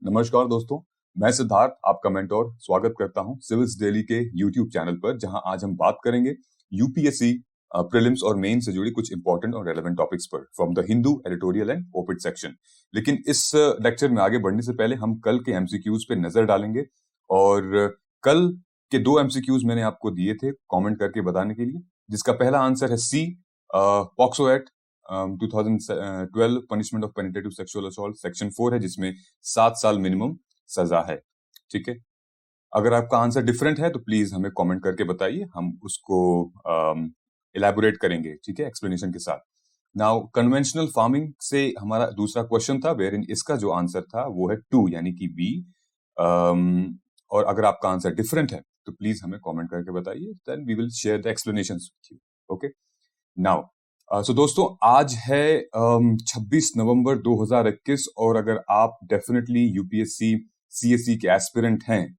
नमस्कार दोस्तों, मैं सिद्धार्थ आपका मेंटोर स्वागत करता हूं सिविल्स डेली के यूट्यूब चैनल पर, जहां आज हम बात करेंगे यूपीएससी प्रीलिम्स और मेन से जुड़ी कुछ इंपॉर्टेंट और रेलेवेंट टॉपिक्स पर from the Hindu editorial and op-ed section. लेकिन इस लेक्चर में आगे बढ़ने से पहले हम कल के एमसीक्यूज पे नजर डालेंगे। और कल के दो एमसीक्यूज मैंने आपको दिए थे कमेंट करके बताने के लिए, जिसका पहला आंसर है C, POCSO act 2012 punishment of penetrative sexual assault section 4 है, जिसमें 7 साल मिनिमम सजा है। ठीक है, अगर आपका आंसर डिफरेंट है तो प्लीज हमें कमेंट करके बताइए, हम उसको इलैबोरेट करेंगे, ठीक है, एक्सप्लेनेशन के साथ। नाउ कन्वेंशनल फार्मिंग से हमारा दूसरा क्वेश्चन था, वेयर इन इसका जो आंसर था वो है 2 यानी कि बी। और अगर आपका आंसर डिफरेंट है तो प्लीज हमें कमेंट करके बताइए, then we will share the explanations with you. Okay, now so दोस्तों, आज है 26 नवंबर 2021 और अगर आप डेफिनेटली यूपीएससी सीएससी के एस्पिरेंट हैं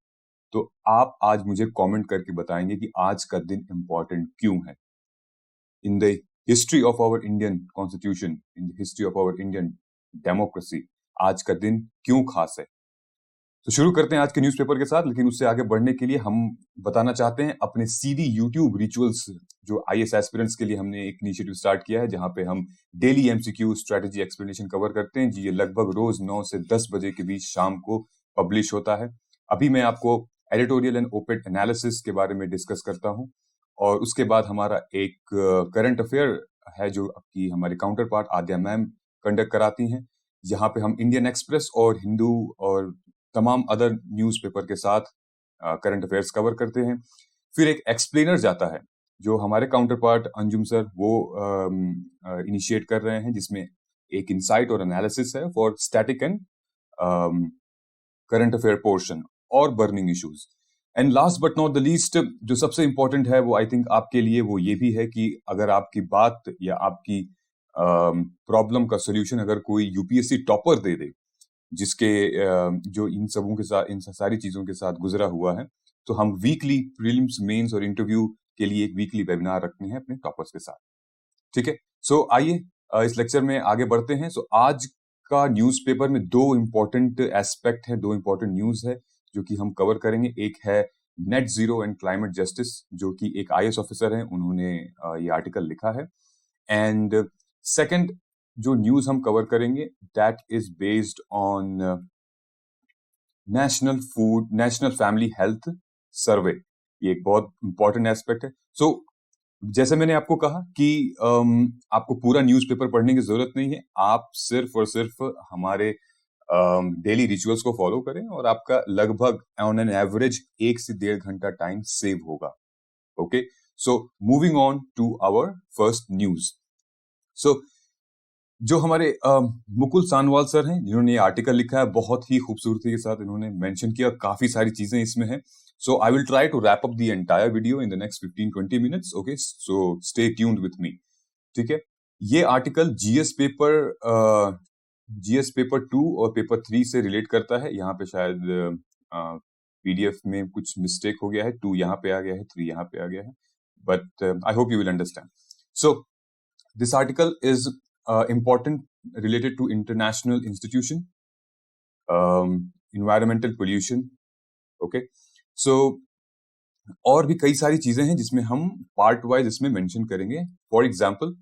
तो आप आज मुझे कमेंट करके बताएंगे कि आज का दिन इंपॉर्टेंट क्यों है। In the history of our Indian constitution, in the history of our Indian democracy, आज का दिन क्यों खास है। तो शुरू करते हैं आज के न्यूज़पेपर के साथ, लेकिन उससे आगे बढ़ने के लिए हम बताना चाहते हैं अपने सीडी यूट्यूब रिचुअल्स, जो आईएएस एस्पिरेंट्स के लिए हमने एक इनिशिएटिव स्टार्ट किया है, जहां पे हम daily MCQ strategy explanation cover करते हैं। जी, ये लगभग रोज 9 से 10 बजे के बीच शाम को पब्लिश होता है। अभी मैं आपको एडिटोरियल एंड ओपिट एनालिसिस के बारे में डिस्कस करता हूँ, और उसके बाद हमारा एक करंट अफेयर है जो आपकी हमारे काउंटर पार्ट आद्या मैम कंडक्ट कराती हैं, जहां पे हम इंडियन एक्सप्रेस और हिंदू और तमाम अदर न्यूज़पेपर के साथ करंट अफेयर्स कवर करते हैं। फिर एक एक्सप्लेनर जाता है जो हमारे काउंटर पार्ट अंजुम सर वो इनिशिएट कर रहे हैं, जिसमें एक इंसाइट और एनालिसिस है for static and current affair portion और burning issues. And last but not the least, जो सबसे इंपॉर्टेंट है वो आई थिंक आपके लिए वो ये भी है कि अगर आपकी बात या आपकी प्रॉब्लम का सोल्यूशन अगर कोई यूपीएससी टॉपर दे दे, जिसके जो इन सबों के साथ, इन सारी चीजों के साथ गुजरा हुआ है, तो हम वीकली प्रीलिम्स, मेंस और इंटरव्यू के लिए एक वीकली वेबिनार रखते हैं अपने टॉपर्स के साथ। ठीक है, सो आइए इस लेक्चर में आगे बढ़ते हैं। सो आज का न्यूज़पेपर में दो इंपॉर्टेंट एस्पेक्ट है, दो इंपॉर्टेंट न्यूज है जो कि हम कवर करेंगे। एक है net zero and climate justice, जो कि एक आईएएस ऑफिसर हैं, उन्होंने ये आर्टिकल लिखा है। एंड सेकंड जो न्यूज हम कवर करेंगे, that is based on national family health सर्वे। ये एक बहुत इंपॉर्टेंट एस्पेक्ट है। सो जैसे मैंने आपको कहा कि आपको पूरा न्यूज़पेपर पढ़ने की जरूरत नहीं है, आप सिर्फ और सिर्फ हमारे डेली रिचुअल्स को फॉलो करें और आपका लगभग ऑन एन एवरेज 1 से 1.5 घंटा टाइम सेव होगा। Okay, so moving on to our first news. So जो हमारे मुकुल सानवाल सर हैं, जिन्होंने ये आर्टिकल लिखा है, बहुत ही खूबसूरती के साथ इन्होंने मेंशन किया, काफी सारी चीजें इसमें हैं। So I will try to wrap up the entire video in the next 15-20 minutes. Okay, so stay tuned with me. ठीक है, ये आर्टिकल जीएस पेपर 2 और पेपर 3 से रिलेट करता है। यहाँ पे शायद पीडीएफ में कुछ मिस्टेक हो गया है, 2 यहाँ पे आ गया है, 3 यहाँ पे आ गया है, but I hope you will understand. So this article is important related to international institution, environmental pollution. Okay, so और भी कई सारी चीजें हैं जिसमें हम पार्ट वाइज इसमें मेंशन करेंगे। For example,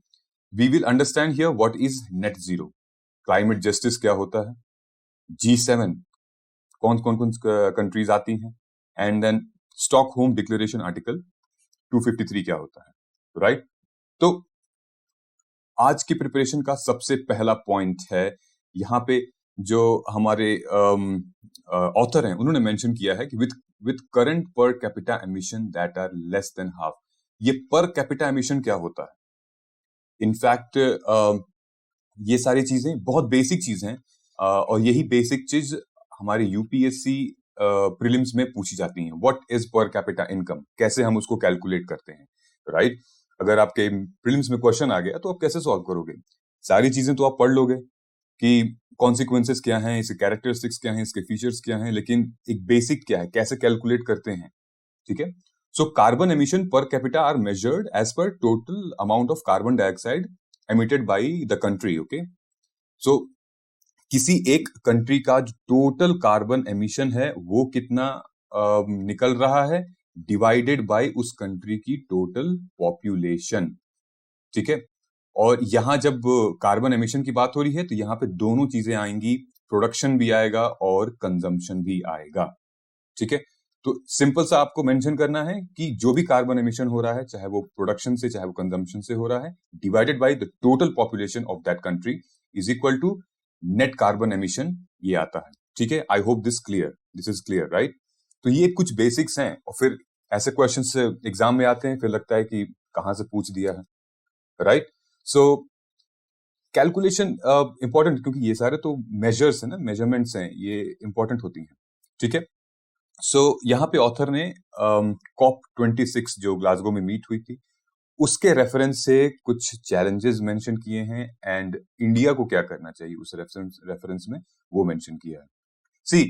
we will understand here what is net zero, climate justice क्या होता है, G7 कौन कौन कंट्रीज आती हैं, and then Stockholm declaration article 253 क्या होता है, राइट। तो आज की प्रिपरेशन का सबसे पहला पॉइंट है, यहाँ पे जो हमारे ऑथर हैं उन्होंने मेंशन किया है कि with current per capita emission that are less than half. ये पर कैपिटा एमिशन क्या होता है? इनफैक्ट ये सारी चीजें बहुत बेसिक चीज हैं, और यही बेसिक चीज हमारे यूपीएससी प्रीलिम्स में पूछी जाती हैं। What is per capita income, कैसे हम उसको कैलकुलेट करते हैं, राइट। अगर आपके प्रीलिम्स में क्वेश्चन आ गया तो आप कैसे सॉल्व करोगे? सारी चीजें तो आप पढ़ लोगे कि कॉन्सिक्वेंसेस क्या हैं, इसके कैरेक्टरिस्टिक्स क्या हैं, इसके फीचर्स क्या हैं, लेकिन एक बेसिक क्या है, कैसे कैलकुलेट करते हैं। ठीक है, so carbon emission per capita are measured as per total amount of carbon dioxide emitted by the country. Okay, so किसी एक कंट्री का जो टोटल कार्बन एमिशन है वो कितना निकल रहा है डिवाइडेड बाय उस कंट्री की टोटल पॉपुलेशन। ठीक है, और यहां जब कार्बन एमिशन की बात हो रही है तो यहाँ पे दोनों चीजें आएंगी, प्रोडक्शन भी आएगा और कंजम्पशन भी आएगा। ठीक है, तो सिंपल सा आपको मेंशन करना है कि जो भी कार्बन एमिशन हो रहा है, चाहे वो प्रोडक्शन से चाहे वो कंजम्पशन से हो रहा है, divided by the total population of that country is equal to net carbon emission, ये आता है। ठीक है, I hope this is clear right. तो ये कुछ बेसिक्स हैं, और फिर ऐसे क्वेश्चंस एग्जाम में आते हैं, फिर लगता है कि कहां से पूछ दिया है, राइट। सो कैलकुलेशन इंपॉर्टेंट, क्योंकि ये सारे तो मेजर्स है ना, मेजरमेंट्स हैं, ये इंपॉर्टेंट होती हैं। ठीक है, सो यहाँ पे ऑथर ने COP26 जो ग्लासगो में मीट हुई थी उसके रेफरेंस से कुछ चैलेंजेस मेंशन किए हैं, एंड इंडिया को क्या करना चाहिए उस रेफरेंस में वो मेंशन किया है। See,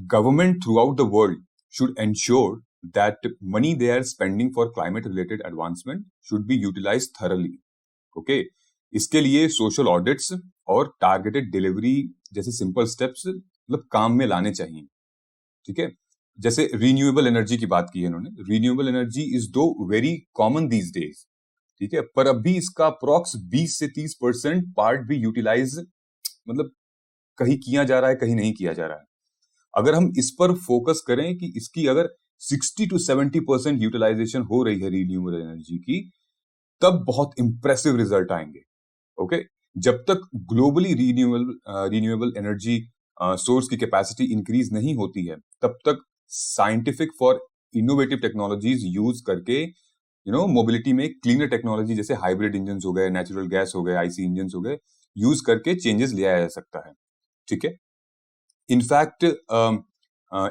government throughout the world should ensure that money they are spending for climate related advancement should be utilised thoroughly. Okay, इसके लिए सोशल ऑडिट्स और टारगेटेड डिलीवरी जैसे सिंपल स्टेप्स मतलब काम में लाने चाहिए। ठीक है, जैसे रिन्यूएबल एनर्जी की बात की है इन्होंने, रिन्यूएबल एनर्जी इज दो वेरी कॉमन दीज डेज। ठीक है, पर अभी इसका अप्रॉक्स 20 से 30% पार्ट भी यूटिलाइज मतलब कहीं किया जा रहा है, कहीं नहीं किया जा रहा है। अगर हम इस पर फोकस करें कि इसकी अगर 60 to 70% यूटिलाइजेशन हो रही है रिन्यूएबल एनर्जी की, तब बहुत इंप्रेसिव रिजल्ट आएंगे। ओके, जब तक ग्लोबली रिन्यूएबल एनर्जी सोर्स की कैपेसिटी इंक्रीज नहीं होती है, तब तक scientific for innovative technologies use करके मोबिलिटी में क्लीनर टेक्नोलॉजी जैसे हाइब्रिड इंजन हो गए, नेचुरल गैस हो गए, आईसी इंजन हो गए, यूज करके चेंजेस ले आया जा सकता है। ठीक है, in fact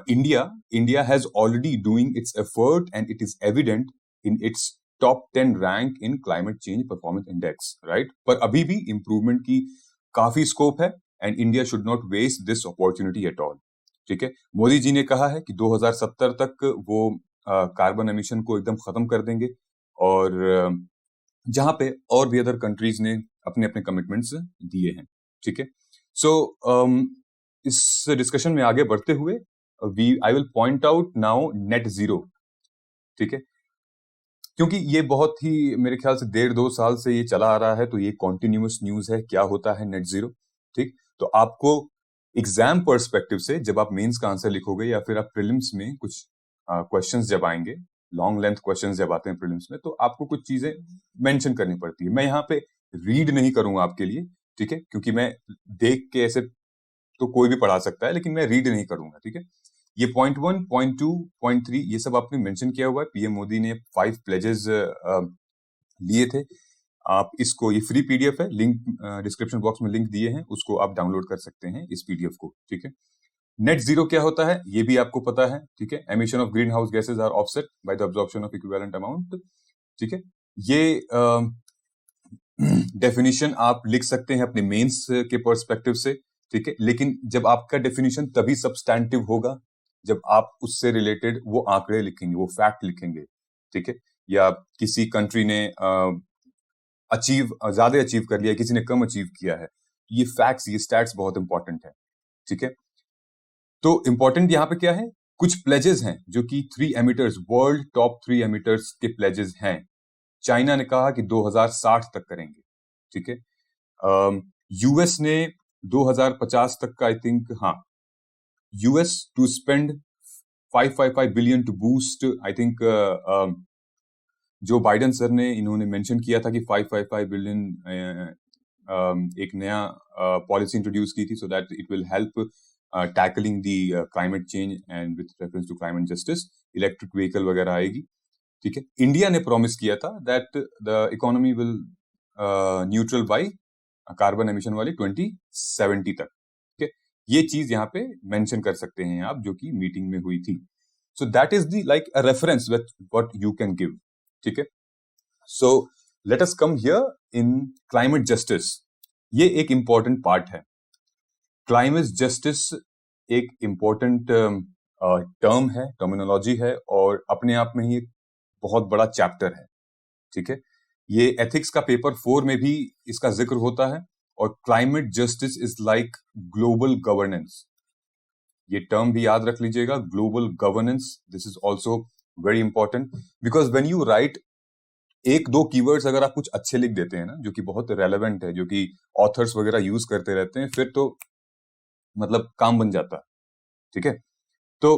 India has already doing its effort and it is evident in its top 10 rank in climate change performance index, right. पर अभी भी इंप्रूवमेंट की काफी स्कोप है, and India should not waste this opportunity at all. ठीक है, मोदी जी ने कहा है कि 2070 तक वो कार्बन एमिशन को एकदम खत्म कर देंगे, और जहां पे और भी अदर कंट्रीज ने अपने अपने कमिटमेंट्स दिए हैं। ठीक है, सो इस डिस्कशन में आगे बढ़ते हुए I will point out now net zero. ठीक है, क्योंकि ये बहुत ही मेरे ख्याल से 1.5-2 साल से ये चला आ रहा है, तो ये कॉन्टिन्यूअस न्यूज है, क्या होता है नेट जीरो। ठीक, तो आपको एग्जाम पर्सपेक्टिव से जब आप मेंस का आंसर लिखोगे या फिर आप प्रीलिम्स में कुछ क्वेश्चंस जब आएंगे, लॉन्ग लेंथ क्वेश्चंस जब आते हैं प्रीलिम्स में, तो आपको कुछ चीजें मेंशन करनी पड़ती है। मैं यहाँ पे रीड नहीं करूंगा आपके लिए, ठीक है, क्योंकि मैं देख के ऐसे तो कोई भी पढ़ा सकता है, लेकिन मैं रीड नहीं करूंगा। ठीक है, ये पॉइंट 1, पॉइंट 2, पॉइंट 3 ये सब आपने मेंशन किया हुआ है। पीएम मोदी ने 5 प्लेजेस लिए थे। आप इसको, ये फ्री पीडीएफ है, लिंक डिस्क्रिप्शन बॉक्स में लिंक दिए हैं, उसको आप डाउनलोड कर सकते हैं इस पीडीएफ को। ठीक है, नेट जीरो क्या होता है ये भी आपको पता है। ठीक है, emission of greenhouse gases are offset by the absorption of equivalent amount. ठीक है, ये डेफिनेशन आप लिख सकते हैं अपने मेंस के पर्सपेक्टिव से। ठीक है, लेकिन जब आपका डेफिनेशन तभी सब्सटैंटिव होगा जब आप उससे रिलेटेड वो आंकड़े लिखेंगे, वो फैक्ट लिखेंगे। ठीक है, या किसी कंट्री ने ज्यादा अचीव कर लिया, किसी ने कम अचीव किया है, ये फैक्ट्स, ये स्टैट्स बहुत इंपॉर्टेंट है। ठीक है, तो इंपॉर्टेंट यहाँ पे क्या है, कुछ प्लेजेस हैं जो कि 3 एमिटर्स, वर्ल्ड टॉप 3 एमिटर्स के प्लेजेस हैं। चाइना ने कहा कि 2060 तक करेंगे। ठीक है, यूएस ने 2050 तक का, आई थिंक, हाँ, US to spend 555 billion to boost, I think Joe Biden sir ने इन्होंने मेंशन किया था कि 555 बिलियन एक नया पॉलिसी इंट्रोड्यूस की थी, so that it will help tackling the climate change and with reference to climate justice, electric vehicle वगैरह आएगी। ठीक है, इंडिया ने प्रॉमिस किया था that the economy will neutral by carbon emission वाली 2070 तक। ठीक है, ये चीज यहाँ पे मेंशन कर सकते हैं आप, जो कि मीटिंग में हुई थी। So that is the like a reference what you can give. ठीक है, so let us come here in climate justice. ये एक इंपॉर्टेंट पार्ट है। क्लाइमेट जस्टिस एक इंपॉर्टेंट टर्म है, टर्मिनोलॉजी है, और अपने आप में ही एक बहुत बड़ा चैप्टर है। ठीक है, ये एथिक्स का पेपर 4 में भी इसका जिक्र होता है, और climate justice is like global governance. ये टर्म भी याद रख लीजिएगा, global governance. This is also very important because when you right एक दो कीवर्ड्स अगर आप कुछ अच्छे लिख देते हैं ना, जो कि बहुत रेलेवेंट है, जो कि ऑथर्स वगैरह यूज करते रहते हैं, फिर तो मतलब काम बन जाता है। ठीक है, तो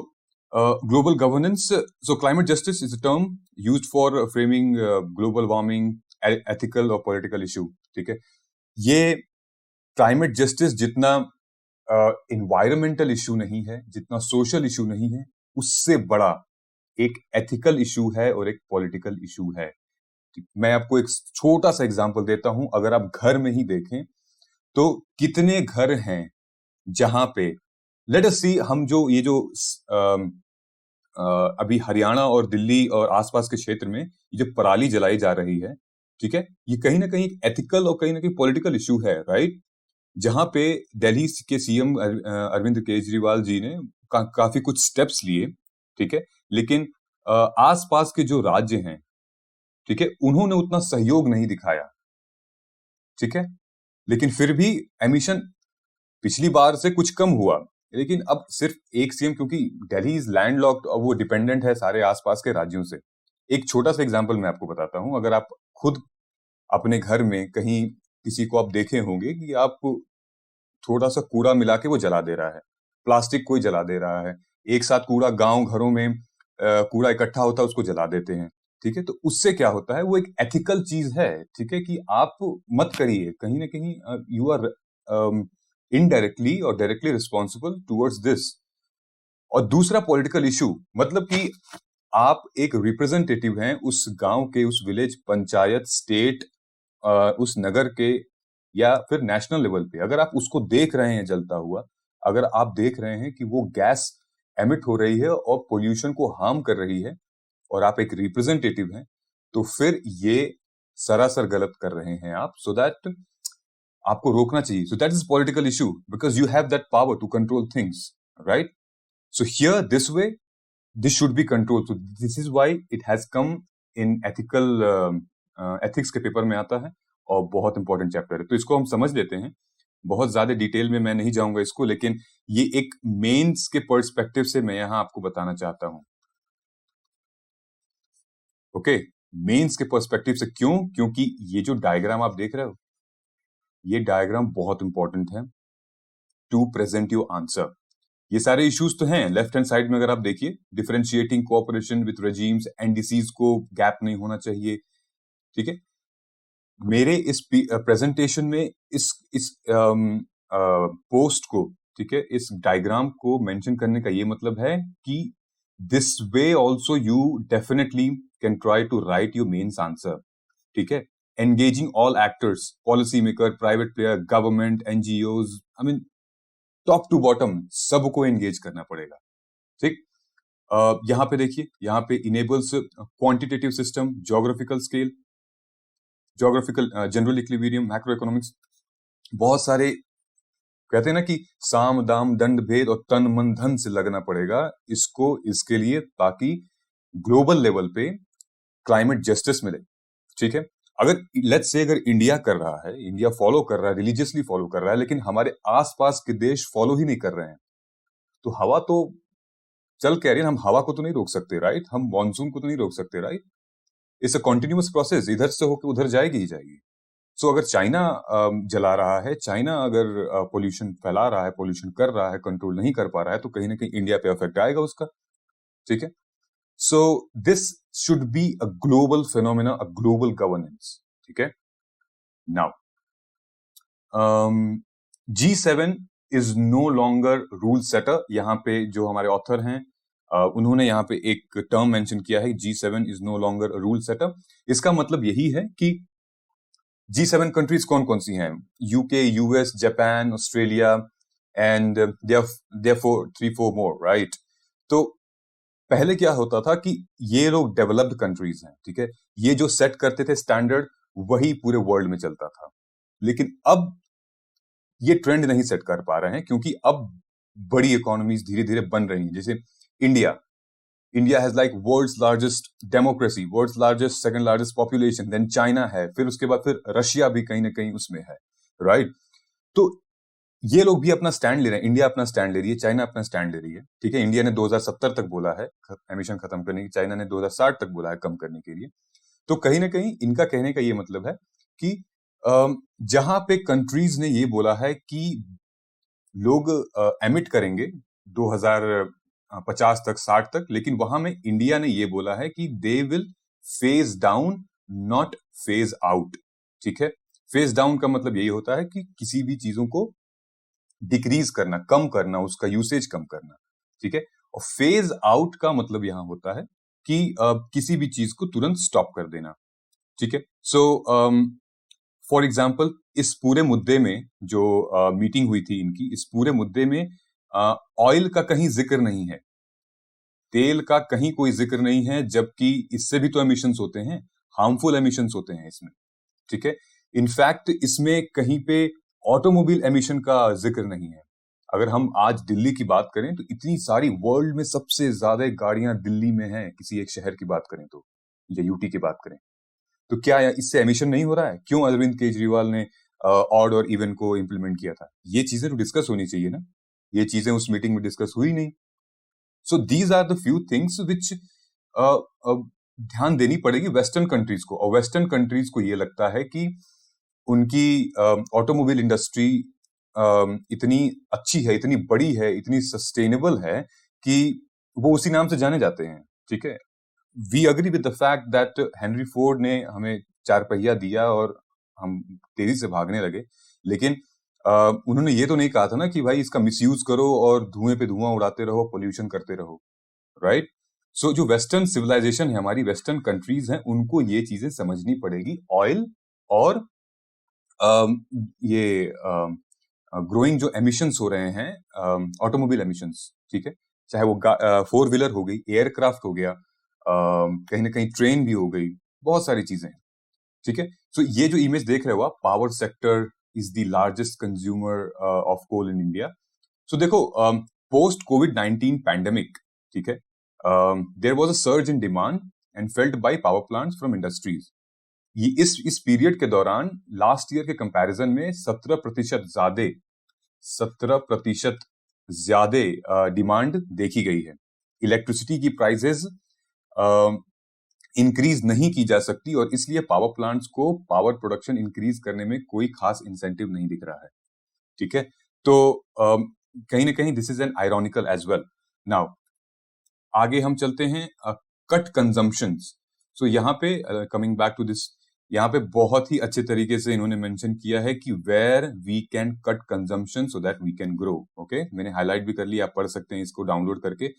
global governance, so climate justice is a term used for framing global warming, ethical और पॉलिटिकल इशू। ठीक है, ये क्लाइमेट जस्टिस जितना इन्वायरमेंटल इशू नहीं है, जितना सोशल इशू नहीं है, उससे बड़ा एक एथिकल इशू है और एक पॉलिटिकल इशू है। मैं आपको एक छोटा सा एग्जांपल देता हूं। अगर आप घर में ही देखें तो कितने घर हैं जहां पे लेट अस सी, हम जो ये जो अभी हरियाणा और दिल्ली और आसपास के क्षेत्र में ये जो पराली जलाई जा रही है, ठीक है, ये कहीं ना कहीं एथिकल और कहीं ना कहीं पॉलिटिकल इशू है, राइट? जहां पे दिल्ली के सीएम अरविंद केजरीवाल जी ने काफी कुछ स्टेप्स लिए, ठीक है, लेकिन आसपास के जो राज्य हैं, ठीक है, उन्होंने उतना सहयोग नहीं दिखाया। ठीक है, लेकिन फिर भी एमिशन पिछली बार से कुछ कम हुआ, लेकिन अब सिर्फ एक सीएम, क्योंकि दिल्ली इज लैंडलॉक्ड और वो डिपेंडेंट है सारे आसपास के राज्यों से। एक छोटा सा एग्जांपल मैं आपको बताता हूं। अगर आप खुद अपने घर में कहीं किसी को आप देखे होंगे कि आप थोड़ा सा कूड़ा मिला के वो जला दे रहा है, प्लास्टिक कोई जला दे रहा है, एक साथ कूड़ा गांव घरों में कूड़ा इकट्ठा होता है उसको जला देते हैं। ठीक है, तो उससे क्या होता है, वो एक एथिकल चीज है, ठीक है, कि आप मत करिए। कहीं ना कहीं यू आर इनडायरेक्टली और डायरेक्टली रिस्पॉन्सिबल टुवर्ड्स दिस। और दूसरा पॉलिटिकल इशू, मतलब कि आप एक रिप्रेजेंटेटिव हैं उस गांव के, उस विलेज, पंचायत, स्टेट, उस नगर के, या फिर नेशनल लेवल पे। अगर आप उसको देख रहे हैं जलता हुआ, अगर आप देख रहे हैं कि वो गैस एमिट हो रही है और पोल्यूशन को हार्म कर रही है, और आप एक रिप्रेजेंटेटिव हैं, तो फिर ये सरासर गलत कर रहे हैं आप। सो दैट आपको रोकना चाहिए। So that is political issue because you have that power to control things, right? So here this way this should be controlled. So this is why it has come in ethical ethics के paper में आता है और बहुत important chapter है। तो इसको हम समझ लेते हैं, बहुत ज्यादा डिटेल में मैं नहीं जाऊंगा इसको, लेकिन ये एक मेंस के पर्सपेक्टिव से मैं यहाँ आपको बताना चाहता हूँ। ओके, मेंस के पर्सपेक्टिव से। क्यों? क्योंकि ये जो डायग्राम आप देख रहे हो, ये डायग्राम बहुत इंपॉर्टेंट है टू प्रेजेंट योर आंसर। ये सारे इश्यूज तो हैं लेफ्ट हैंड साइड में, अगर आप देखिए, differentiating cooperation with regimes, NDCs को गैप नहीं होना चाहिए। ठीक है, मेरे इस प्रेजेंटेशन में इस पोस्ट को, ठीक है, इस डायग्राम को मेंशन करने का ये मतलब है कि this way also you definitely can try to write your mains answer. ठीक है, engaging all actors, policy maker, private player, government, NGOs, I mean top to bottom सबको एंगेज करना पड़ेगा। ठीक, यहां पे देखिए, यहाँ पे enables quantitative system, geographical scale, geographical general equilibrium, macroeconomics, बहुत सारे कहते हैं ना कि साम दाम दंड भेद और तन मन धन से लगना पड़ेगा इसको, इसके लिए, ताकि ग्लोबल लेवल पे क्लाइमेट जस्टिस मिले। ठीक है, अगर लेट्स से अगर इंडिया कर रहा है, इंडिया फॉलो कर रहा है, रिलीजियसली फॉलो कर रहा है, लेकिन हमारे आसपास के देश फॉलो ही नहीं कर रहे हैं, तो हवा तो चल कह रही है, हम हवा को तो नहीं रोक सकते, राइट? हम मॉनसून को तो नहीं रोक सकते, right? It's a continuous process, इधर से होकर उधर जाएगी ही जाएगी। सो अगर चाइना जला रहा है, चाइना अगर पोल्यूशन फैला रहा है, पोल्यूशन कर रहा है, कंट्रोल नहीं कर पा रहा है, तो कहीं ना कहीं इंडिया पे इफेक्ट आएगा उसका। ठीक है, so this should be a global phenomena, a global governance. ठीक है, now G7 is no longer rule setter. यहाँ पे जो हमारे ऑथर हैं उन्होंने यहाँ पे एक टर्म मेंशन किया है, G7 is no longer rule setter. इसका मतलब यही है कि G7 कंट्रीज कौन कौन सी हैं? UK, US, Japan, Australia, and therefore 3-4 more, right? तो पहले क्या होता था कि ये लोग डेवलप्ड कंट्रीज हैं, ठीक है, ये जो सेट करते थे स्टैंडर्ड, वही पूरे वर्ल्ड में चलता था। लेकिन अब ये ट्रेंड नहीं सेट कर पा रहे हैं, क्योंकि अब बड़ी इकोनॉमीज धीरे धीरे बन रही हैं। जैसे India has like world's largest democracy, world's largest, second largest population, then China है, फिर उसके बाद फिर रशिया भी कहीं ना कहीं उसमें है, राइट? तो ये लोग भी अपना स्टैंड ले रहे हैं, इंडिया अपना स्टैंड ले रही है, चाइना अपना स्टैंड ले रही है, ठीक है। इंडिया ने 2070 तक बोला है एमिशन खत्म करने की, चाइना ने 2060 तक बोला है कम करने के लिए। तो कहीं ना कहीं इनका कहने का ये मतलब है कि जहां पे कंट्रीज ने ये बोला है कि लोग एमिट करेंगे 2050 तक, 60 तक, लेकिन वहां में इंडिया ने ये बोला है कि they will phase down, not phase out, ठीक है। फेज डाउन का मतलब यही होता है कि किसी भी चीजों को डिक्रीज करना, कम करना, उसका यूसेज कम करना, ठीक है। और फेज आउट का मतलब यहां होता है कि किसी भी चीज को तुरंत स्टॉप कर देना, ठीक है। सो फॉर एग्जाम्पल इस पूरे मुद्दे में जो मीटिंग हुई थी इनकी, इस पूरे मुद्दे में ऑयल का कहीं जिक्र नहीं है, तेल का कहीं कोई जिक्र नहीं है, जबकि इससे भी तो एमिशंस होते हैं, हार्मफुल एमिशंस होते हैं इसमें, ठीक है। इनफैक्ट इसमें कहीं पे ऑटोमोबाइल एमिशन का जिक्र नहीं है। अगर हम आज दिल्ली की बात करें तो इतनी सारी, वर्ल्ड में सबसे ज्यादा गाड़ियां दिल्ली में हैं, किसी एक शहर की बात करें तो, या यूटी की बात करें तो, क्या इससे एमिशन नहीं हो रहा है? क्यों अरविंद केजरीवाल ने ऑड और इवन को इम्प्लीमेंट किया था? ये चीजें तो डिस्कस होनी चाहिए ना, ये चीजें उस मीटिंग में डिस्कस हुई नहीं। So these are the few things which ध्यान देनी पड़ेगी वेस्टर्न कंट्रीज को, और वेस्टर्न कंट्रीज को ये लगता है कि उनकी ऑटोमोबाइल इंडस्ट्री इतनी अच्छी है, इतनी बड़ी है, इतनी सस्टेनेबल है कि वो उसी नाम से जाने जाते हैं, ठीक है। We agree with the fact that Henry Ford ने हमें 4 पहिया दिया और हम तेजी से भागने लगे, लेकिन उन्होंने ये तो नहीं कहा था ना कि भाई इसका मिसयूज करो और धुएं पे धुआं उड़ाते रहो, पोल्यूशन करते रहो, राइट। सो जो वेस्टर्न सिविलाइजेशन है, हमारी वेस्टर्न कंट्रीज हैं, उनको ये चीजें समझनी पड़ेगी। ऑयल और ये ग्रोइंग जो एमिशंस हो रहे हैं, ऑटोमोबाइल एमिशंस, ठीक है, चाहे वो 4 व्हीलर हो गई, एयरक्राफ्ट हो गया, कहीं ना कहीं ट्रेन भी हो गई, बहुत सारी चीजें, ठीक है। सो ये जो इमेज देख रहे हो आप, power sector is the largest consumer of coal in India. So देखो, पोस्ट कोविड-19 पैंडेमिक, ठीक है, there was a surge in demand and felt by power plants from industries. ये इस पीरियड के दौरान लास्ट ईयर के कंपैरिजन में 17% ज्यादा डिमांड देखी गई है। इलेक्ट्रिसिटी की प्राइसेस इंक्रीज नहीं की जा सकती, और इसलिए पावर प्लांट्स को पावर प्रोडक्शन इंक्रीज करने में कोई खास इंसेंटिव नहीं दिख रहा है, ठीक है। तो कहीं ना कहीं this is an ironical as well. Now आगे हम चलते हैं, कट कंजम्पशंस। सो यहाँ पे कमिंग बैक टू दिस, यहाँ पे बहुत ही अच्छे तरीके से इन्होंने मेंशन किया है कि where we can cut consumption so that we can grow. Okay, मैंने हाईलाइट भी कर लिया, आप पढ़ सकते हैं इसको डाउनलोड करके।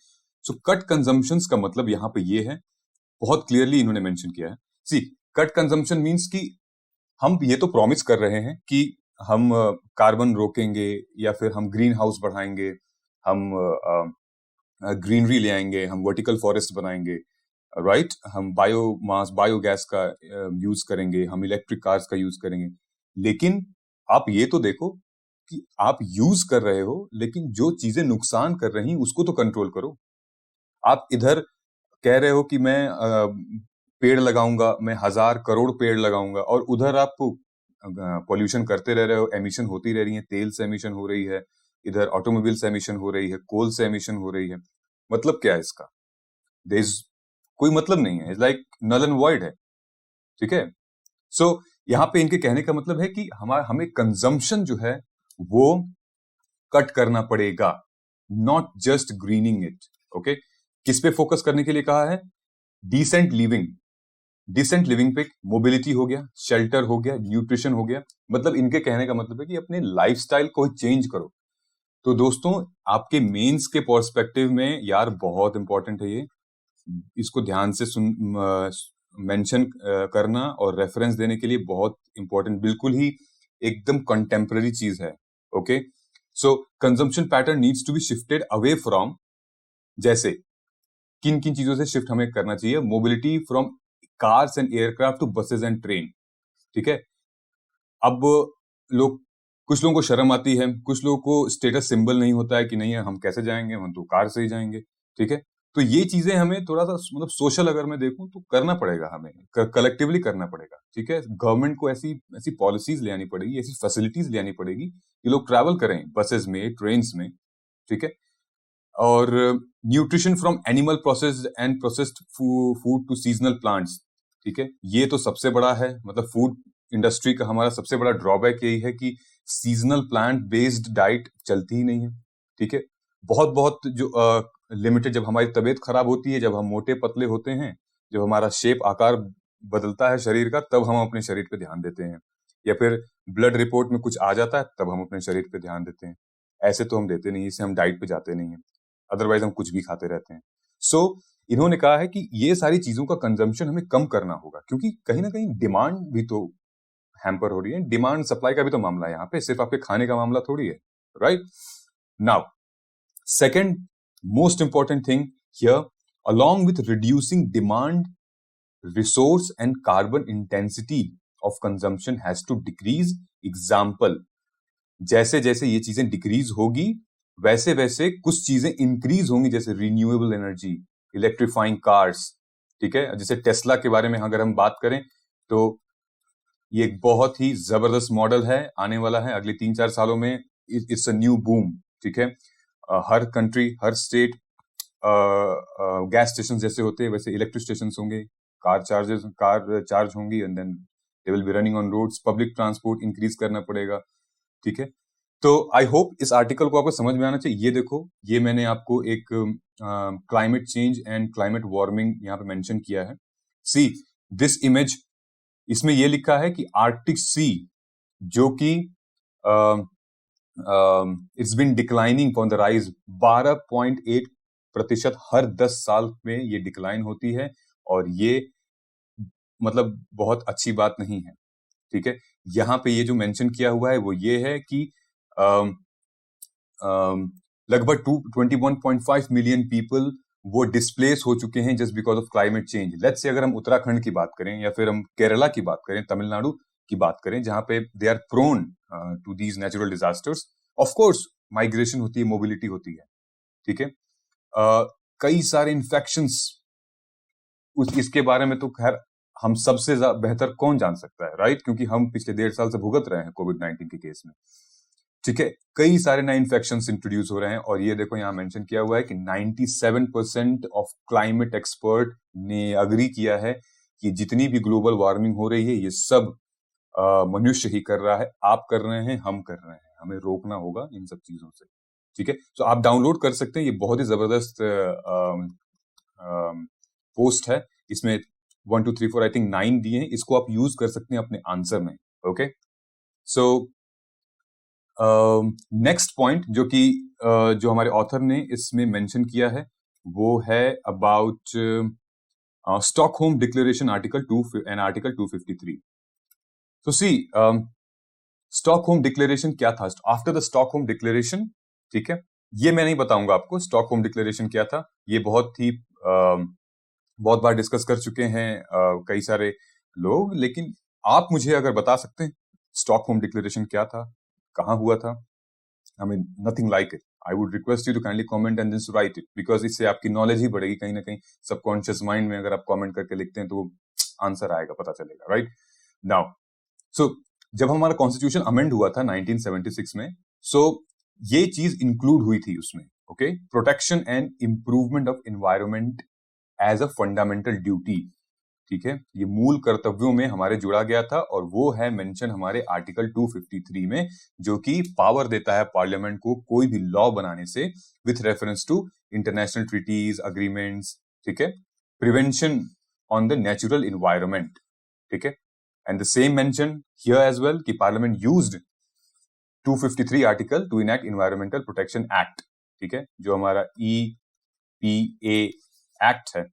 सो कट कंजम्पशंस का मतलब यहाँ पे ये है, बहुत क्लियरली इन्होंने मेंशन किया है। सी, कट कंजम्पशन मीन्स कि हम ये तो प्रॉमिस कर रहे हैं कि हम कार्बन रोकेंगे, या फिर हम ग्रीन हाउस बढ़ाएंगे, हम ग्रीनरी ले आएंगे, हम वर्टिकल फॉरेस्ट बनाएंगे, राइट, हम बायोमास, बायोगैस का यूज करेंगे, हम इलेक्ट्रिक कार्स का यूज करेंगे। लेकिन आप ये तो देखो कि आप यूज कर रहे हो, लेकिन जो चीजें नुकसान कर रही उसको तो कंट्रोल करो। आप इधर कह रहे हो कि मैं पेड़ लगाऊंगा, मैं 1000 करोड़ पेड़ लगाऊंगा, और उधर आप पॉल्यूशन करते रह रहे हो, एमिशन होती रह रही है, तेल से एमिशन हो रही है, इधर ऑटोमोबाइल से एमिशन हो रही है, कोल से एमिशन हो रही है। मतलब क्या है इसका? देयर इज कोई मतलब नहीं है, it's like null and void है, ठीक है। सो यहाँ पे इनके कहने का मतलब है कि हमें कंजम्पशन जो है वो कट करना पड़ेगा, not just greening it. Okay, किस पे फोकस करने के लिए कहा है? Decent living. डिसेंट लिविंग पे मोबिलिटी हो गया, शेल्टर हो गया, न्यूट्रिशन हो गया। मतलब इनके कहने का मतलब है कि अपने लाइफस्टाइल को चेंज करो। तो दोस्तों, आपके मेंस के पर्सपेक्टिव में यार बहुत इंपॉर्टेंट है ये, इसको ध्यान से मेंशन करना और रेफरेंस देने के लिए बहुत इंपॉर्टेंट, बिल्कुल ही एकदम कंटेम्पररी चीज है। Okay, so consumption pattern needs to be shifted away from, जैसे किन किन चीजों से शिफ्ट हमें करना चाहिए? Mobility from cars and aircraft to buses and train, ठीक है। अब कुछ लोगों को शर्म आती है, कुछ लोगों को स्टेटस सिंबल नहीं होता है कि नहीं है, हम कैसे जाएंगे, हम तो कार से ही जाएंगे, ठीक है। तो ये चीजें हमें थोड़ा सा मतलब सोशल अगर मैं देखूं तो करना पड़ेगा, हमें कलेक्टिवली करना पड़ेगा, ठीक है। गवर्नमेंट को ऐसी ऐसी पॉलिसीज ले आनी पड़ेगी, ऐसी फैसिलिटीज ले आनी पड़ेगी कि लोग ट्रैवल करें बसेस में, ट्रेन में, ठीक है। और nutrition from animal processed and processed food to seasonal plants, ठीक है। ये तो सबसे बड़ा है, मतलब फूड इंडस्ट्री का हमारा सबसे बड़ा ड्रॉबैक यही है कि सीजनल प्लांट बेस्ड डाइट चलती ही नहीं है, ठीक है। बहुत बहुत जो लिमिटेड, जब हमारी तबीयत खराब होती है, जब हम मोटे पतले होते हैं, जब हमारा शेप आकार बदलता है शरीर का, तब हम अपने शरीर पे ध्यान देते हैं, या फिर ब्लड रिपोर्ट में कुछ आ जाता है तब हम अपने शरीर पे ध्यान देते हैं। ऐसे तो हम देते नहीं, इससे हम डाइट पे जाते नहीं है, अदरवाइज हम कुछ भी खाते रहते हैं। सो इन्होंने कहा है कि ये सारी चीजों का कंजम्पशन हमें कम करना होगा, क्योंकि कहीं ना कहीं डिमांड भी तो हैम्पर हो रही है, डिमांड सप्लाई का भी तो मामला है यहाँ पे, सिर्फ आपके खाने का मामला थोड़ी है, right. Now second most important thing here, along with reducing demand, resource and carbon intensity of consumption has to decrease. Example, जैसे जैसे ये चीजें डिक्रीज होगी वैसे वैसे कुछ चीजें इंक्रीज होंगी, जैसे रिन्यूएबल एनर्जी, इलेक्ट्रीफाइंग कार्स, ठीक है। जैसे टेस्ला के बारे में अगर हम बात करें तो ये एक बहुत ही जबरदस्त मॉडल है, आने वाला है अगले 3-4 सालों में। इट्स अ न्यू बूम, ठीक है। हर कंट्री, हर स्टेट गैस स्टेशन जैसे होते हैं वैसे इलेक्ट्रिक स्टेशन होंगे, कार चार्ज होंगी, and then they will be running on roads. Public transport increase करना पड़ेगा, ठीक है। तो आई होप इस आर्टिकल को आपको समझ में आना चाहिए। ये देखो, ये मैंने आपको एक climate change and climate warming यहाँ पे मेंशन किया है। सी दिस इमेज, इसमें ये लिखा है कि आर्कटिक सी जो कि it's been declining for the rise, 12.8% हर 10 साल में ये डिक्लाइन होती है, और ये मतलब बहुत अच्छी बात नहीं है, ठीक है। यहाँ पे ये जो मेंशन किया हुआ है वो ये है कि लगभग 21.5 मिलियन पीपल वो डिस्प्लेस हो चुके हैं just because of climate change. Let's say अगर हम उत्तराखंड की बात करें, या फिर हम केरला की बात करें, तमिलनाडु की बात करें, जहां पे they are prone to these natural disasters, of course migration होती है, मोबिलिटी होती है, ठीक है। कई सारे इन्फेक्शंस, इसके बारे में तो खैर हम सबसे बेहतर कौन जान सकता है, राइट, क्योंकि हम पिछले 1.5 साल से भुगत रहे हैं कोविड-19 के केस में, ठीक है। कई सारे नए इन्फेक्शंस इंट्रोड्यूस हो रहे हैं, और ये देखो यहाँ मेंशन किया हुआ है कि 97% ऑफ क्लाइमेट एक्सपर्ट ने अग्री किया है कि जितनी भी ग्लोबल वार्मिंग हो रही है ये सब मनुष्य ही कर रहा है, आप कर रहे हैं, हम कर रहे हैं, हमें रोकना होगा इन सब चीजों से, ठीक है। तो आप डाउनलोड कर सकते हैं, ये बहुत ही जबरदस्त पोस्ट है, इसमें 1 2 3 4 आई थिंक 9 दिए हैं, इसको आप यूज कर सकते हैं अपने आंसर में, ओके। सो नेक्स्ट पॉइंट जो कि जो हमारे ऑथर ने इसमें मेंशन किया है वो है about Stockholm declaration article 2 and article 253। तो सी स्टॉकहोम डिक्लेरेशन क्या था आफ्टर द स्टॉकहोम डिक्लेरेशन, ठीक है। ये मैं नहीं बताऊंगा आपको स्टॉकहोम डिक्लेरेशन क्या था, ये बहुत बार डिस्कस कर चुके हैं कई सारे लोग, लेकिन आप मुझे अगर बता सकते हैं स्टॉकहोम डिक्लेरेशन क्या था, कहाँ हुआ था, I mean nothing like it. I would request you to kindly comment and just write it, because इससे आपकी नॉलेज ही बढ़ेगी, कहीं ना कहीं सबकॉन्शियस माइंड में अगर आप कमेंट करके लिखते हैं तो आंसर आएगा, पता चलेगा, राइट। नाउ सो जब हमारा कॉन्स्टिट्यूशन अमेंड हुआ था 1976 में, सो ये चीज इंक्लूड हुई थी उसमें, okay, protection and improvement of environment as a fundamental duty, ठीक है। ये मूल कर्तव्यों में हमारे जुड़ा गया था, और वो है मेंशन हमारे आर्टिकल 253 में, जो कि पावर देता है पार्लियामेंट को कोई भी लॉ बनाने से with reference to international treaties, agreements, ठीक है, prevention on the natural environment, ठीक है। And the same mention here as well कि parliament used 253 article to enact environmental protection act, ठीक है, जो हमारा EPA एक्ट है।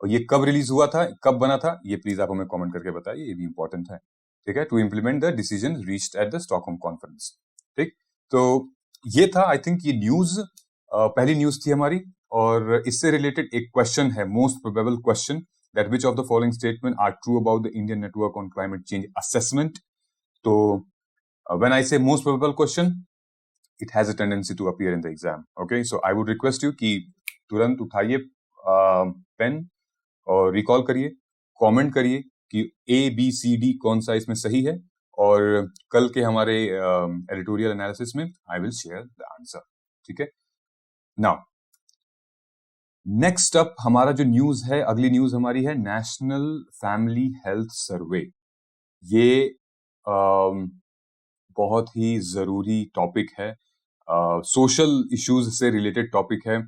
और ये कब रिलीज हुआ था, कब बना था, ये प्लीज आप हमें कमेंट करके बताइए, ये भी इंपॉर्टेंट है, ठीक है। To implement the decision reached at the Stockholm conference, ठीक। तो ये था, आई थिंक ये न्यूज पहली न्यूज थी हमारी, और इससे रिलेटेड एक क्वेश्चन है, most probable question, that which of the following statement are true about the Indian network on climate change assessment. तो when I say most probable question, it has a tendency to appear in the exam, okay. So I would request you कि तुरंत उठाइए pen और recall करिए, comment करिए कि ABCD कौन सा इसमें सही है, और कल के हमारे एडिटोरियल एनालिसिस में I will share the answer. ठीक है, नाउ नेक्स्ट अप हमारा जो न्यूज है, अगली न्यूज हमारी है नेशनल फैमिली हेल्थ सर्वे। ये बहुत ही जरूरी टॉपिक है, सोशल इश्यूज से रिलेटेड टॉपिक है।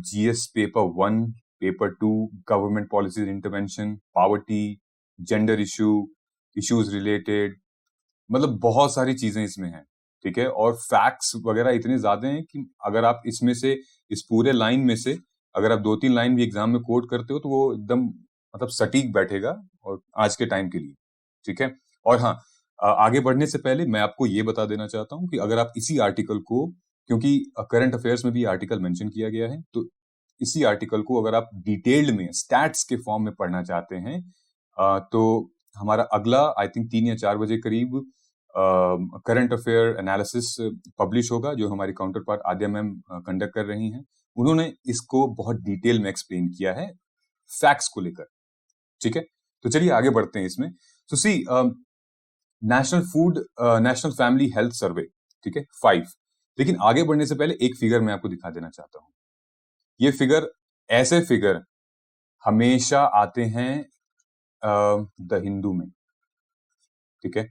GS paper 1, paper 2, government policies intervention, poverty, gender issues related, मतलब बहुत सारी चीजें इसमें हैं। ठीक है, और फैक्ट्स वगैरह इतने ज्यादा हैं कि अगर आप इसमें से, इस पूरे लाइन में से अगर आप 2-3 लाइन भी एग्जाम में कोट करते हो तो वो एकदम मतलब सटीक बैठेगा और आज के टाइम के लिए। ठीक है, और हाँ, आगे बढ़ने से पहले मैं आपको ये बता देना चाहता हूँ कि अगर आप इसी आर्टिकल को, क्योंकि करंट अफेयर्स में भी आर्टिकल मेंशन किया गया है, तो इसी आर्टिकल को अगर आप डिटेल्ड में स्टैट्स के फॉर्म में पढ़ना चाहते हैं तो हमारा अगला आई थिंक 3 या 4 बजे करीब करंट अफेयर एनालिसिस पब्लिश होगा, जो हमारी काउंटर पार्ट आद्या मैम कंडक्ट कर रही हैं। उन्होंने इसको बहुत डिटेल में एक्सप्लेन किया है फैक्ट्स को लेकर। ठीक है, तो चलिए आगे बढ़ते हैं इसमें। तो सी नेशनल फैमिली हेल्थ सर्वे, ठीक है, 5। लेकिन आगे बढ़ने से पहले एक फिगर मैं आपको दिखा देना चाहता हूं। ये फिगर, ऐसे फिगर हमेशा आते हैं द हिंदू में। ठीक है,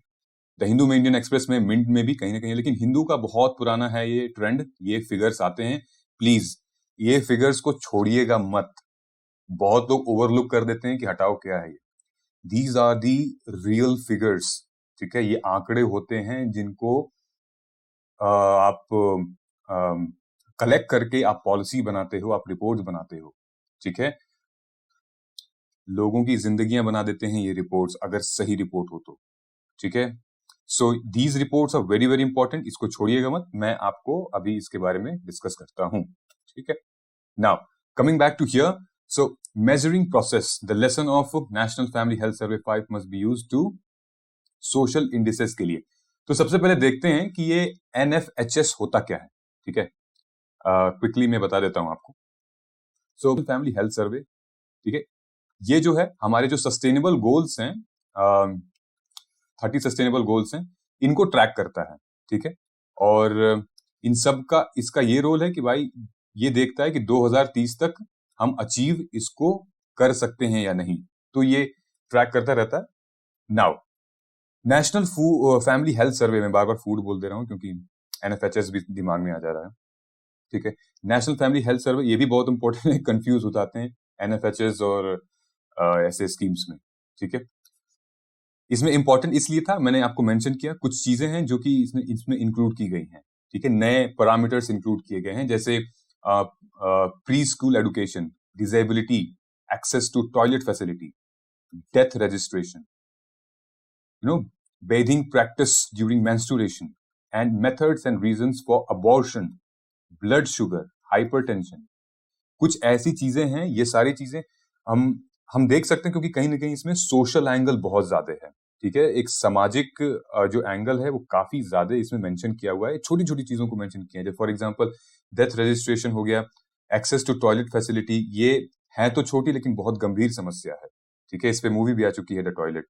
द हिंदू में, इंडियन एक्सप्रेस में, मिंट में भी कहीं ना कहीं, लेकिन हिंदू का बहुत पुराना है ये ट्रेंड, ये फिगर्स आते हैं। प्लीज ये फिगर्स को छोड़िएगा मत। बहुत लोग ओवरलुक कर देते हैं कि हटाओ क्या है ये। These are the real figures. ठीक है, ये आंकड़े होते हैं जिनको आप कलेक्ट करके आप पॉलिसी बनाते हो, आप रिपोर्ट बनाते हो। ठीक है, लोगों की जिंदगियां बना देते हैं ये रिपोर्ट्स, अगर सही रिपोर्ट हो तो। ठीक है, so these reports are very very important, इसको छोड़िएगा मत। मैं आपको अभी इसके बारे में डिस्कस करता हूं। ठीक है, now coming back to here, so measuring process, the lesson of national family health survey 5 must be used to social indices के लिए। तो सबसे पहले देखते हैं कि ये NFHS होता क्या है। ठीक है, क्विकली मैं बता देता हूं आपको। सो फैमिली हेल्थ सर्वे, ठीक है, ये जो है हमारे जो सस्टेनेबल गोल्स हैं, 30 सस्टेनेबल गोल्स हैं, इनको ट्रैक करता है। ठीक है, और इन सब का, इसका ये रोल है कि भाई ये देखता है कि 2030 तक हम अचीव इसको कर सकते हैं या नहीं, तो ये ट्रैक करता रहता है। नाउ नेशनल फैमिली हेल्थ सर्वे में बार बार फूड बोल दे रहा हूं क्योंकि NFHS भी दिमाग में आ जा रहा है। ठीक है, नेशनल फैमिली हेल्थ सर्वे, ये भी बहुत इंपॉर्टेंट है, कंफ्यूज हो जाते हैं NFHS और ऐसे स्कीम्स में। ठीक है, इसमें इंपॉर्टेंट इसलिए था, मैंने आपको मेंशन किया, कुछ चीजें हैं जो कि इसमें इंक्लूड की गई हैं। ठीक है, नए पैरामीटर्स इंक्लूड किए गए हैं, जैसे pre school education, disability, access to toilet facility, death registration, bathing practice during menstruation, and methods and reasons for abortion, blood sugar, hypertension। कुछ ऐसी चीजें हैं, ये सारी चीजें हम देख सकते हैं क्योंकि कहीं ना कहीं इसमें सोशल एंगल बहुत ज्यादा है। ठीक है, एक सामाजिक जो एंगल है वो काफी ज्यादा इसमें मेंशन किया हुआ है। छोटी छोटी चीजों को मेंशन किया है, जैसे फॉर एग्जांपल डेथ रजिस्ट्रेशन हो गया, एक्सेस टू टॉयलेट फैसिलिटी, ये है तो छोटी लेकिन बहुत गंभीर समस्या है। ठीक है, इस पे मूवी भी आ चुकी है द टॉयलेट।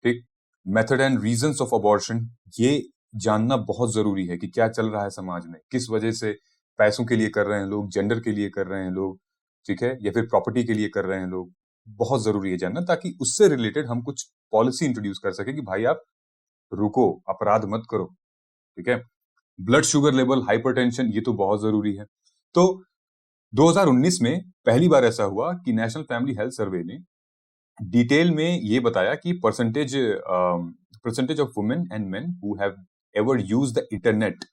ठीक, method and reasons of abortion, ये जानना बहुत जरूरी है कि क्या चल रहा है समाज में, किस वजह से पैसों के लिए कर रहे हैं लोग, जेंडर के लिए कर रहे हैं लोग, ठीक है, या फिर प्रॉपर्टी के लिए कर रहे हैं लोग। बहुत जरूरी है जानना, ताकि उससे रिलेटेड हम कुछ पॉलिसी इंट्रोड्यूस कर सके कि भाई आप रुको, अपराध मत करो। ठीक है, ब्लड शुगर लेवल, हाइपरटेंशन, ये तो बहुत जरूरी है। तो 2019 में पहली बार ऐसा हुआ कि नेशनल फैमिली हेल्थ सर्वे ने डिटेल में ये बताया कि percentage of women and men who have ever used the internet.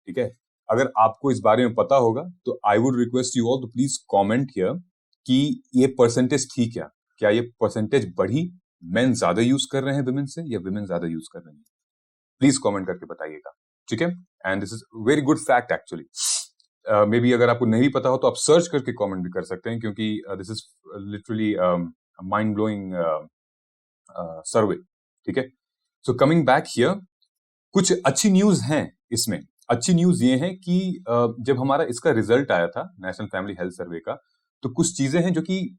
ठीक है, अगर आपको इस बारे में पता होगा तो I would request you all to please comment here कि ये परसेंटेज थी क्या ये परसेंटेज बढ़ी, मेन ज्यादा यूज कर रहे हैं वुमेन से या वुमेन ज्यादा यूज कर रही हैं? प्लीज कमेंट करके बताइएगा। ठीक है, and this is very good fact actually. May be अगर आपको नहीं पता हो तो आप सर्च करके कमेंट भी कर सकते हैं, क्योंकि this is literally mind blowing survey. ठीक है, सो कमिंग बैक हियर, कुछ अच्छी न्यूज हैं इसमें। अच्छी न्यूज ये है कि जब हमारा इसका रिजल्ट आया था नेशनल फैमिली हेल्थ सर्वे का, तो कुछ चीजें हैं जो कि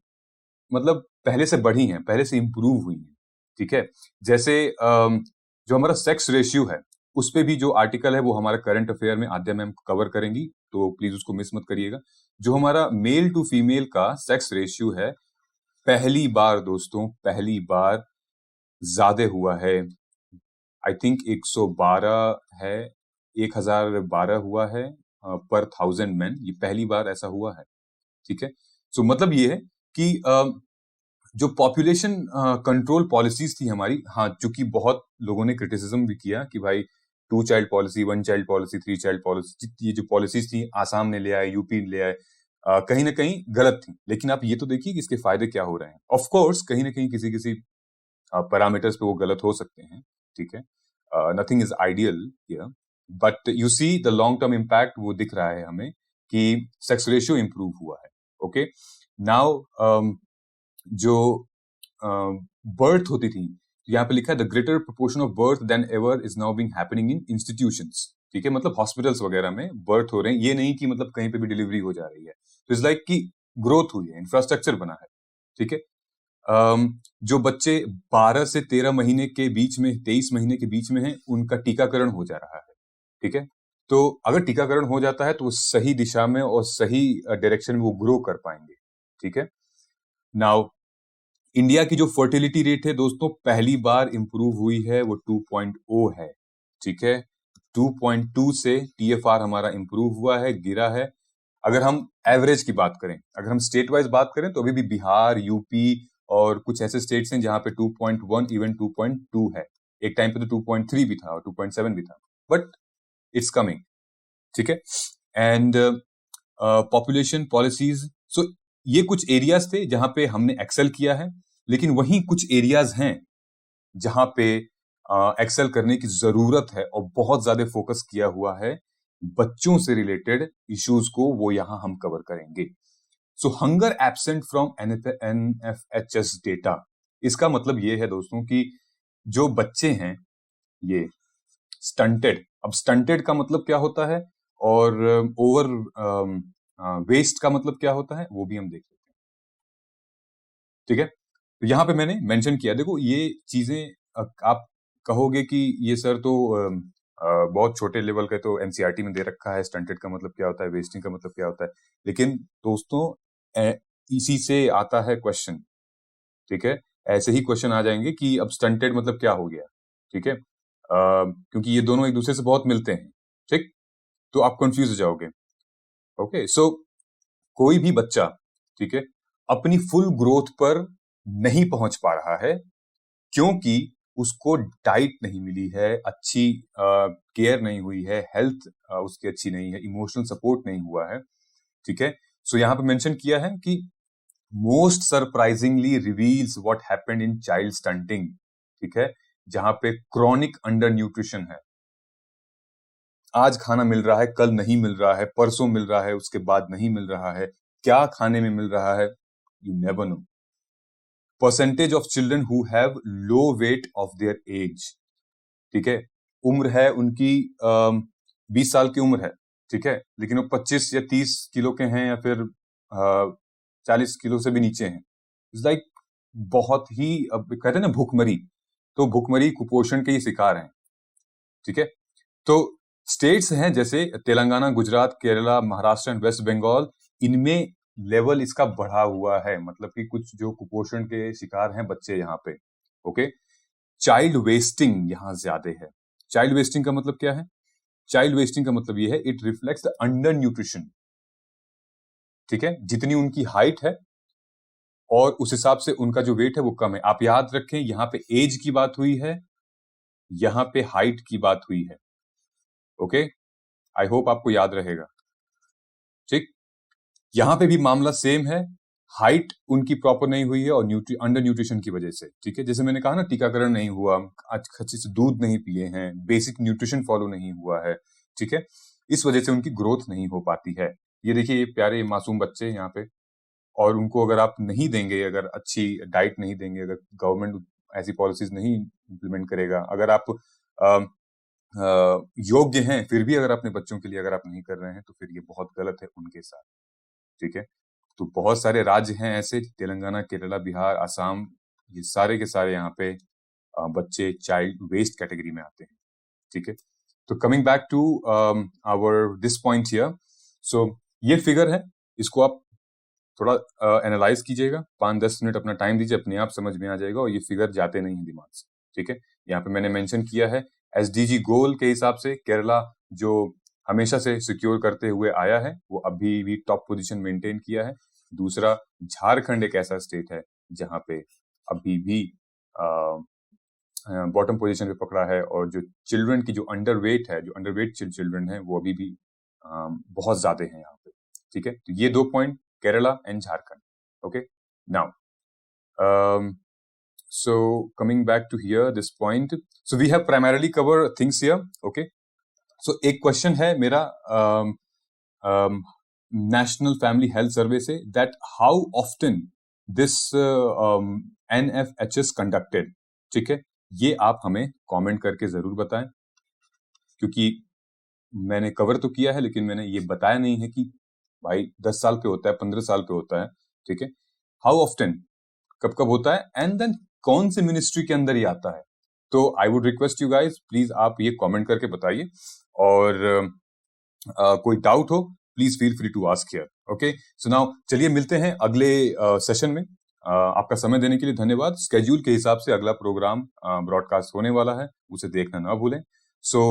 मतलब पहले से बढ़ी हैं, पहले से इम्प्रूव हुई हैं, ठीक है। जैसे जो हमारा सेक्स रेशियो है, उस पे भी जो आर्टिकल है वो हमारा करंट अफेयर में आद्या मैम कवर करेंगी, तो प्लीज उसको मिस मत करिएगा। जो हमारा मेल टू फीमेल का सेक्स रेशियो है, पहली बार दोस्तों, पहली बार ज्यादा हुआ है। आई थिंक 112 है, 1012 हुआ है पर 1000 मैन, ये पहली बार ऐसा हुआ है, ठीक है। सो मतलब ये है कि जो पॉपुलेशन कंट्रोल पॉलिसीज थी हमारी, हाँ, चूंकि बहुत लोगों ने क्रिटिसिज्म भी किया कि भाई 2 child policy, 1 child policy, 3 child policy, ये जो पॉलिसीज थी आसाम ने ले आए, यूपी ले आए, कहीं ना कहीं गलत थी। लेकिन आप ये तो देखिए कि इसके फायदे क्या हो रहे हैं। ऑफ कोर्स कहीं ना कहीं किसी किसी पैरामीटर्स पे वो गलत हो सकते हैं, ठीक है। Nothing is ideal here, but you see the long term impact वो दिख रहा है हमें कि सेक्स रेशियो इंप्रूव हुआ है। ओके, नाउ जो बर्थ होती थी, यहाँ पे लिखा है the greater proportion of birth then ever is now being happening in institutions, ठीक है। मतलब हॉस्पिटल्स वगैरह में बर्थ हो रहे हैं, ये नहीं कि मतलब कहीं पे भी डिलीवरी हो जा रही है। तो इट्स लाइक कि ग्रोथ हुई है, इंफ्रास्ट्रक्चर बना है, ठीक है। जो बच्चे 12 से 13 महीने के बीच में, 23 महीने के बीच में हैं, उनका टीकाकरण हो जा रहा है, ठीक है। तो अगर टीकाकरण हो जाता है तो वो सही दिशा में और सही डायरेक्शन में वो ग्रो कर पाएंगे, ठीक है। नाउ इंडिया की जो फर्टिलिटी रेट है दोस्तों, पहली बार इंप्रूव हुई है, वो 2.0 है, ठीक है। 2.2 से टीएफआर हमारा इंप्रूव हुआ है, गिरा है। अगर हम एवरेज की बात करें, अगर हम स्टेट वाइज बात करें, तो अभी भी बिहार, यूपी और कुछ ऐसे स्टेट्स हैं जहां पे 2.1 इवन 2.2 है। एक टाइम पे तो 2.3 भी था और 2.7 भी था, बट इट्स कमिंग, ठीक है। एंड पॉपुलेशन पॉलिसीज, सो ये कुछ एरियाज थे जहां पे हमने एक्सेल किया है, लेकिन वहीं कुछ एरियाज हैं जहां पे एक्सेल करने की जरूरत है और बहुत ज्यादा फोकस किया हुआ है बच्चों से रिलेटेड इश्यूज को, वो यहां हम कवर करेंगे। So hunger absent from NFHS data, इसका मतलब ये है दोस्तों कि जो बच्चे हैं ये स्टंटेड, अब स्टंटेड का मतलब क्या होता है और ओवर वेस्ट का मतलब क्या होता है, वो भी हम देख लेते हैं, ठीक है। तो यहाँ पे मैंने मेंशन किया, देखो ये चीजें आप कहोगे कि ये सर तो बहुत छोटे लेवल का तो एनसीईआरटी में दे रखा है, स्टंटेड का मतलब क्या होता है, वेस्टिंग का मतलब क्या होता है। लेकिन दोस्तों इसी से आता है क्वेश्चन, ठीक है। ऐसे ही क्वेश्चन आ जाएंगे कि अब स्टंटेड मतलब क्या हो गया, ठीक है। क्योंकि ये दोनों एक दूसरे से बहुत मिलते हैं, ठीक, तो आप कंफ्यूज हो जाओगे। ओके, सो कोई भी बच्चा, ठीक है, अपनी फुल ग्रोथ पर नहीं पहुंच पा रहा है क्योंकि उसको डाइट नहीं मिली है, अच्छी केयर नहीं हुई है, हेल्थ उसकी अच्छी नहीं है, इमोशनल सपोर्ट नहीं हुआ है, ठीक है। सो यहाँ पे मेंशन किया है कि most surprisingly reveals what happened in child stunting, ठीक है, जहां पे क्रॉनिक अंडर न्यूट्रिशन है। आज खाना मिल रहा है, कल नहीं मिल रहा है, परसों मिल रहा है, उसके बाद नहीं मिल रहा है, क्या खाने में मिल रहा है, you never know. Percentage of children who have low weight of their age, ठीक है, उम्र है उनकी 20 साल की उम्र है, ठीक है, लेकिन वो 25 या 30 किलो के हैं या फिर 40 किलो से भी नीचे हैं। इट्स लाइक बहुत ही, अब कहते हैं ना भूखमरी, तो भूखमरी कुपोषण के ही शिकार हैं, ठीक है। तो स्टेट्स हैं जैसे तेलंगाना, गुजरात, केरला, महाराष्ट्र एंड वेस्ट बंगाल, इनमें लेवल इसका बढ़ा हुआ है, मतलब कि कुछ जो कुपोषण के शिकार हैं बच्चे यहाँ पे, ओके। चाइल्ड वेस्टिंग यहाँ ज्यादा है। चाइल्ड वेस्टिंग का मतलब क्या है? चाइल्ड वेस्टिंग का मतलब ये है, it reflects the under nutrition, ठीक है, जितनी उनकी हाइट है और उस हिसाब से उनका जो वेट है वो कम है। आप याद रखें, यहाँ पे एज की बात हुई है, यहाँ पे हाइट की बात हुई है, ओके। आई होप आपको याद रहेगा, ठीक। यहाँ पे भी मामला सेम है, हाइट उनकी प्रॉपर नहीं हुई है और अंडर न्यूट्रिशन की वजह से, ठीक है। जैसे मैंने कहा ना, टीकाकरण नहीं हुआ, अच्छे से दूध नहीं पिए हैं, बेसिक न्यूट्रिशन फॉलो नहीं हुआ है, ठीक है, इस वजह से उनकी ग्रोथ नहीं हो पाती है। ये देखिए, ये प्यारे मासूम बच्चे यहाँ पे, और उनको अगर आप नहीं देंगे, अगर अच्छी डाइट नहीं देंगे, अगर गवर्नमेंट ऐसी पॉलिसीज नहीं इम्प्लीमेंट करेगा, अगर आप योग्य हैं फिर भी अगर अपने बच्चों के लिए अगर आप नहीं कर रहे हैं तो फिर ये बहुत गलत है उनके साथ, ठीक है। तो बहुत सारे राज्य हैं ऐसे, तेलंगाना, केरला, बिहार, असम, ये सारे के सारे यहाँ पे बच्चे चाइल्ड वेस्ट कैटेगरी में आते हैं, ठीक है। तो coming back to our this point here, so ये फिगर है, इसको आप थोड़ा एनालाइज कीजिएगा, 5-10 मिनट अपना टाइम दीजिए, अपने आप समझ में आ जाएगा, और ये फिगर जाते नहीं है दिमाग से, ठीक है। यहाँ पे मैंने मेंशन किया है एसडीजी गोल के हिसाब से केरला जो हमेशा से सिक्योर करते हुए आया है वो अभी भी टॉप पोजीशन मेंटेन किया है। दूसरा, झारखंड एक ऐसा स्टेट है जहां पे अभी भी बॉटम पोजीशन पे पकड़ा है, और जो चिल्ड्रन की जो अंडरवेट चिल्ड्रन है वो अभी भी बहुत ज्यादा है यहाँ पे, ठीक है। तो ये 2 point, Kerala and Jharkhand, okay. Now so coming back to here this point, so we have primarily covered things here, okay. so एक क्वेश्चन है मेरा नेशनल फैमिली हेल्थ सर्वे से, that how often this NFHS conducted, ठीक है। ये आप हमें कमेंट करके जरूर बताएं, क्योंकि मैंने कवर तो किया है लेकिन मैंने ये बताया नहीं है कि भाई 10 साल पे होता है, 15 साल पे होता है, ठीक है। हाउ ऑफ्टन, कब कब होता है, एंड देन कौन से मिनिस्ट्री के अंदर ये आता है। तो I would request you guys, please आप ये कमेंट करके बताइए, और कोई डाउट हो please feel free to ask here, okay. So now चलिए मिलते हैं अगले सेशन में। आपका समय देने के लिए धन्यवाद। स्केड्यूल के हिसाब से अगला प्रोग्राम ब्रॉडकास्ट होने वाला है, उसे देखना ना भूलें। सो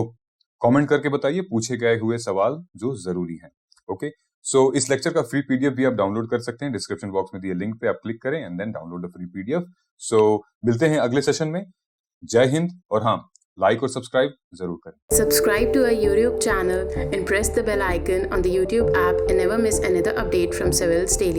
कमेंट करके बताइए पूछे गए हुए सवाल जो जरूरी हैं, ओके। सो इस लेक्चर का फ्री पीडीएफ भी आप डाउनलोड कर सकते हैं, डिस्क्रिप्शन बॉक्स में दिए लिंक पे आप क्लिक करें and then download the free PDF. So मिलते हैं अगले सेशन में। जय हिंद, और हाँ, लाइक और सब्सक्राइब जरूर करें। Subscribe to our YouTube channel and press the bell icon on the YouTube app and never miss another update from Civil's Daily.